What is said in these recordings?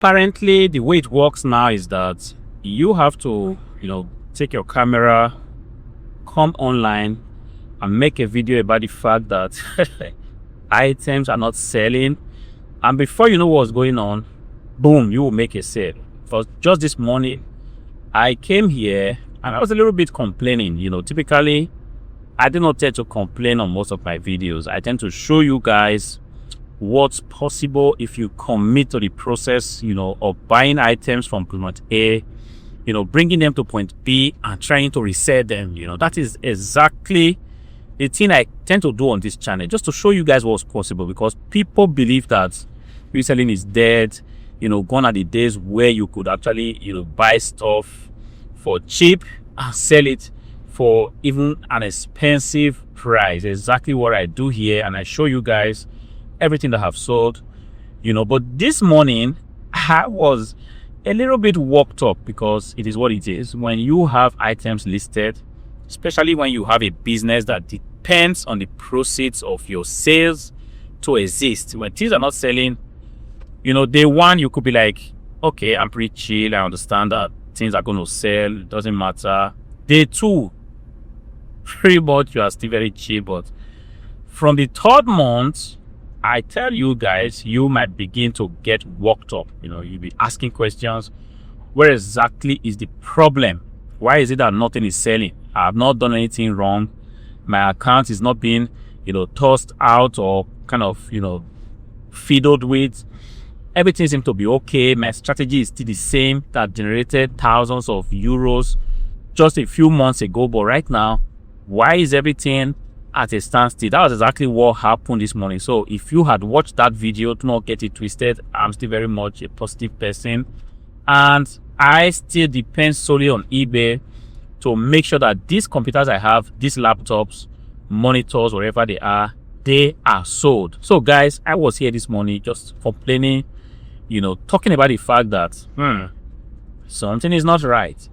Apparently, the way it works now is that you have to, take your camera, come online, and make a video about the fact that items are not selling. And before you know what's going on, boom, you will make a sale. For just this morning, I came here and I was a little bit complaining. Typically, I do not tend to complain on most of my videos. I tend to show you guys what's possible if you commit to the process, of buying items from point A, bringing them to point B and trying to resell them. That is exactly the thing I tend to do on this channel, just to show you guys what's possible, because people believe that reselling is dead. Gone are the days where you could actually, buy stuff for cheap and sell it for even an expensive price. Exactly what I do here, and I show you guys everything that I have sold. But this morning I was a little bit worked up, because it is what it is when you have items listed, especially when you have a business that depends on the proceeds of your sales to exist. When things are not selling, day one you could be like, okay, I'm pretty chill, I understand that things are going to sell, it doesn't matter. Day two, pretty much you are still very chill. But from the third month, I tell you guys, you might begin to get worked up. You'll be asking questions. Where exactly is the problem? Why is it that nothing is selling? I have not done anything wrong. My account is not being, tossed out or kind of, fiddled with. Everything seems to be okay. My strategy is still the same that generated thousands of euros just a few months ago. But right now, why is everything at a standstill? That was exactly what happened this morning. So if you had watched that video, do not get it twisted. I'm still very much a positive person, and I still depend solely on eBay to make sure that these computers I have, these laptops, monitors, wherever they are sold. So guys, I was here this morning just complaining, talking about the fact that something is not right.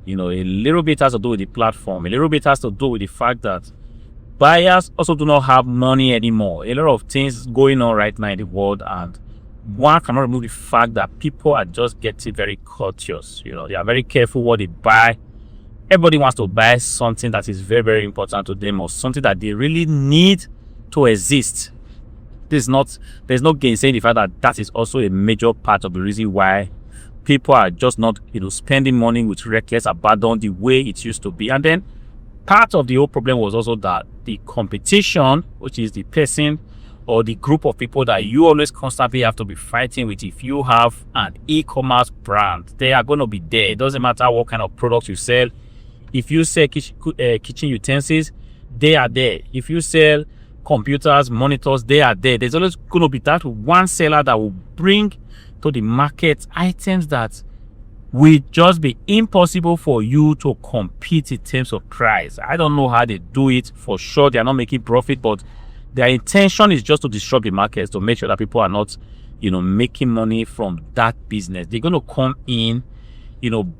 A little bit has to do with the platform, a little bit has to do with the fact that buyers also do not have money anymore. A lot of things going on right now in the world, and one cannot remove the fact that people are just getting very cautious. They are very careful what they buy. Everybody wants to buy something that is very, very important to them, or something that they really need to exist. There's no gainsaying the fact that that is also a major part of the reason why people are just not, spending money with reckless abandon the way it used to be. And then part of the whole problem was also that the competition, which is the person or the group of people that you always constantly have to be fighting with. If you have an e-commerce brand, they are going to be there. It doesn't matter what kind of products you sell. If you sell kitchen utensils, they are there. If you sell computers, monitors, they are there. There's always going to be that one seller that will bring to the market items that will just be impossible for you to compete in terms of price. I don't know how they do it. For sure, they are not making profit, but their intention is just to disrupt the markets, to make sure that people are not, making money from that business. They're going to come in,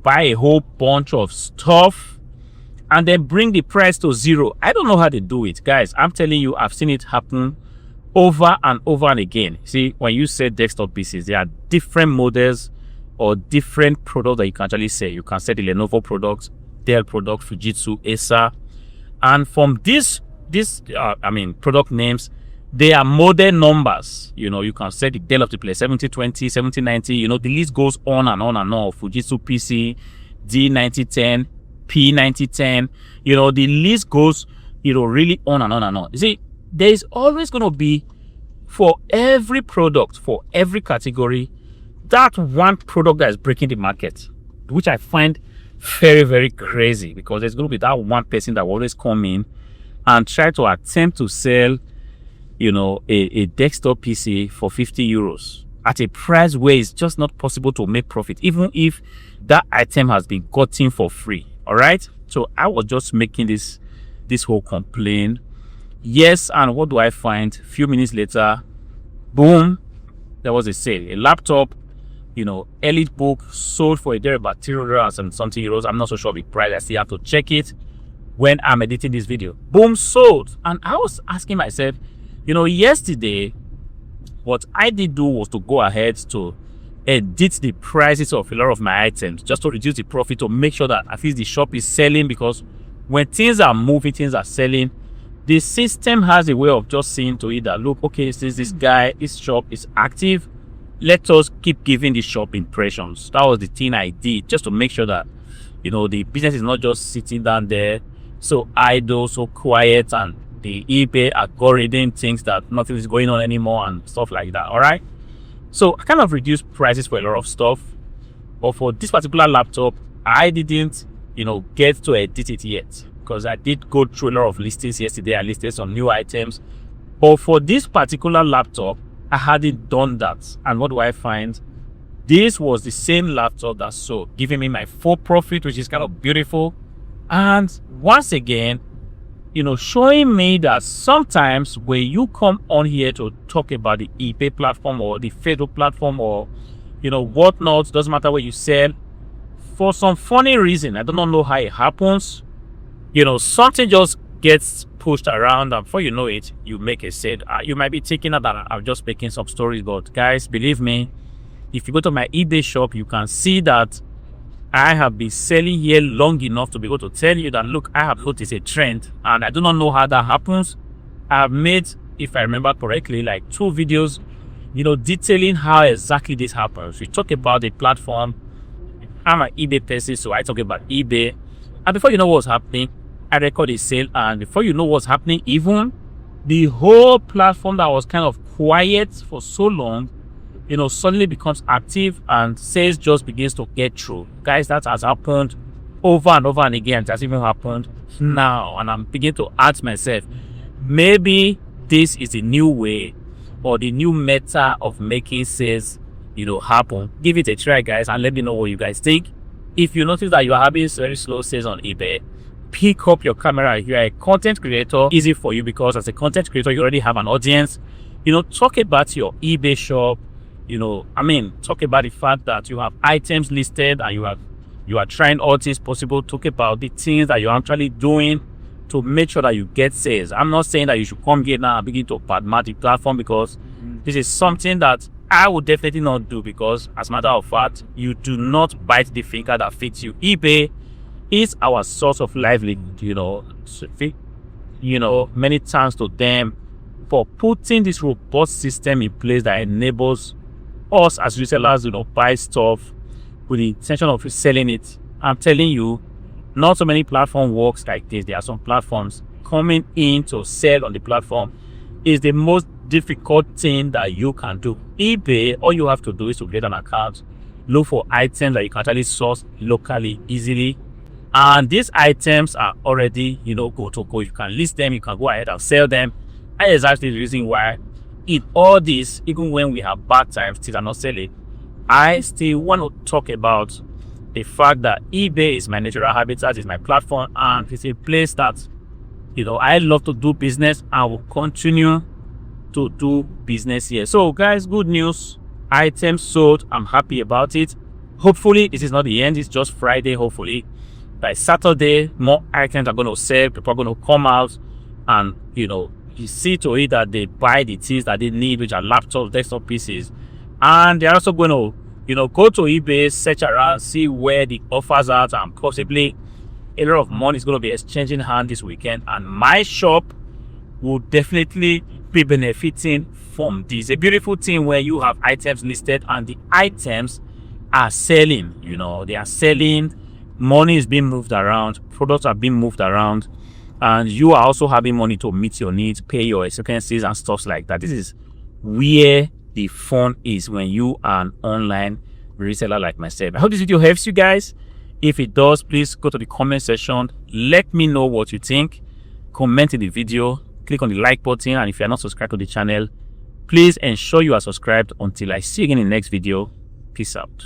buy a whole bunch of stuff and then bring the price to zero. I don't know how they do it, guys. I'm telling you, I've seen it happen over and over and again. See, when you sell desktop PCs, there are different models or different products that you can actually sell. You can sell the Lenovo products, Dell products, Fujitsu, Acer, and from these product names, they are model numbers. You can sell the Dell Optiplex 7020, 7090. The list goes on and on and on. Fujitsu PC, D9010, P9010. The list goes, really on and on and on. You see, there is always going to be, for every product, for every category, that one product that is breaking the market, which I find very, very crazy, because there's going to be that one person that will always come in and try to attempt to sell, a desktop PC for 50 euros at a price where it's just not possible to make profit, even if that item has been gotten for free. All right. So I was just making this whole complaint. Yes, and what do I find? A few minutes later, boom, there was a sale. A laptop, EliteBook sold for about 300 and something euros. I'm not so sure of the price. I still have to check it when I'm editing this video. Boom, sold. And I was asking myself, yesterday, what I did do was to go ahead to edit the prices of a lot of my items just to reduce the profit, to make sure that at least the shop is selling. Because when things are moving, things are selling, the system has a way of just seeing to it that, look, okay, since this shop is active, let us keep giving the shop impressions. That was the thing I did, just to make sure that, you know, the business is not just sitting down there so idle, so quiet, and the eBay algorithm thinks that nothing is going on anymore and stuff like that. All right, so I kind of reduced prices for a lot of stuff, but for this particular laptop, I didn't, you know, get to edit it yet, because I did go through a lot of listings yesterday. I listed some new items, but for this particular laptop, I hadn't done that. And what do I find? This was the same laptop that sold, giving me my full profit, which is kind of beautiful. And once again, you know, showing me that sometimes when you come on here to talk about the eBay platform or the Facebook platform or, you know, whatnot, doesn't matter where you sell, for some funny reason, I don't know how it happens, you know, something just gets pushed around, and before you know it, you make a sale. You might be thinking that I'm just making some stories, but guys, believe me, if you go to my eBay shop, you can see that I have been selling here long enough to be able to tell you that, look, I have noticed a trend, and I do not know how that happens. I've made, if I remember correctly, like 2 videos, you know, detailing how exactly this happens. We talk about the platform. I'm an eBay person, so I talk about eBay. And before you know what's happening, I record a sale, and before you know what's happening, even the whole platform that was kind of quiet for so long, you know, suddenly becomes active and sales just begins to get through. Guys, that has happened over and over and again. It has even happened now, and I'm beginning to ask myself, maybe this is the new way or the new meta of making sales, you know, happen. Give it a try, guys, and let me know what you guys think. If you notice that you are having very slow sales on eBay, pick up your camera. If you are a content creator, easy for you, because as a content creator, you already have an audience. You know, talk about your eBay shop. You know, I mean, talk about the fact that you have items listed and you are trying all things possible. Talk about the things that you're actually doing to make sure that you get sales. I'm not saying that you should come here now and begin to badmouth the platform, because this is something that I would definitely not do, because as a matter of fact, you do not bite the finger that fits you. eBay is our source of livelihood, you know, many thanks to them for putting this robust system in place that enables us as resellers, you know, buy stuff with the intention of selling it. I'm telling you, not so many platform works like this. There are some platforms coming in to sell on the platform is the most difficult thing that you can do. eBay, all you have to do is to get an account, look for items that you can actually source locally easily, and these items are already, you know, go to go. You can list them, you can go ahead and sell them. And it's actually the reason why in all this, even when we have bad times, things are not selling, I still want to talk about the fact that eBay is my natural habitat, is my platform, and it's a place that, you know, I love to do business and will continue to do business here. So guys, good news, items sold. I'm happy about it. Hopefully this is not the end, it's just Friday. Hopefully by Saturday more items are going to sell, people are going to come out, and, you know, you see to it that they buy the things that they need, which are laptops, desktop PCs, and they're also going to, you know, go to eBay, search around, see where the offers are, and possibly a lot of money is going to be exchanging hands this weekend, and my shop will definitely be benefiting from this. A beautiful thing where you have items listed and the items are selling. You know, they are selling, money is being moved around, products are being moved around, and you are also having money to meet your needs, pay your expenses and stuff like that. This is where the fun is when you are an online reseller like myself. I hope this video helps you guys. If it does, please go to the comment section, let me know what you think, comment in the video, click on the like button, and if you are not subscribed to the channel, please ensure you are subscribed. Until I see you again in the next video, peace out.